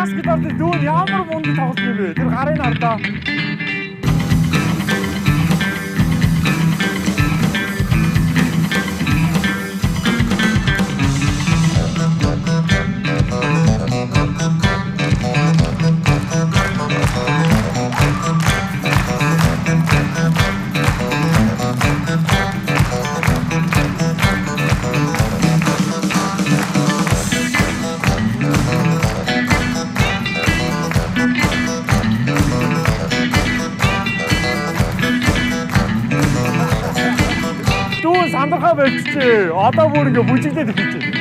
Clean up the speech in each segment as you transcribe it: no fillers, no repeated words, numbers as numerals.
баскетбол дүүн ямар мундаг тоглож вэ? Тэр гарын ардаа. Сандрахаа болчихжээ. Одоо бүр ингээ бүжиглээд ирчихэ.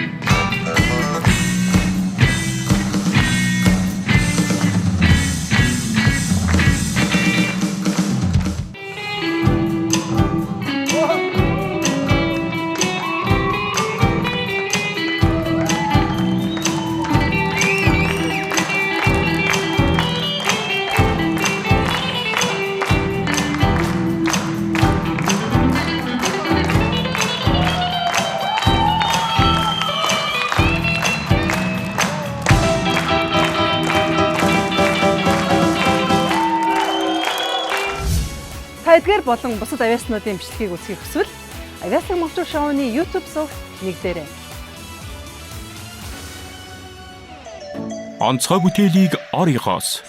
Эдгээр болон бусад авиаснуудын бичлэгийг үзхийг хүсвэл Авиаслаг Монголчууд шоуны YouTube сувагт нэгдээрэй. Онцгой бүтээлийг орёгоос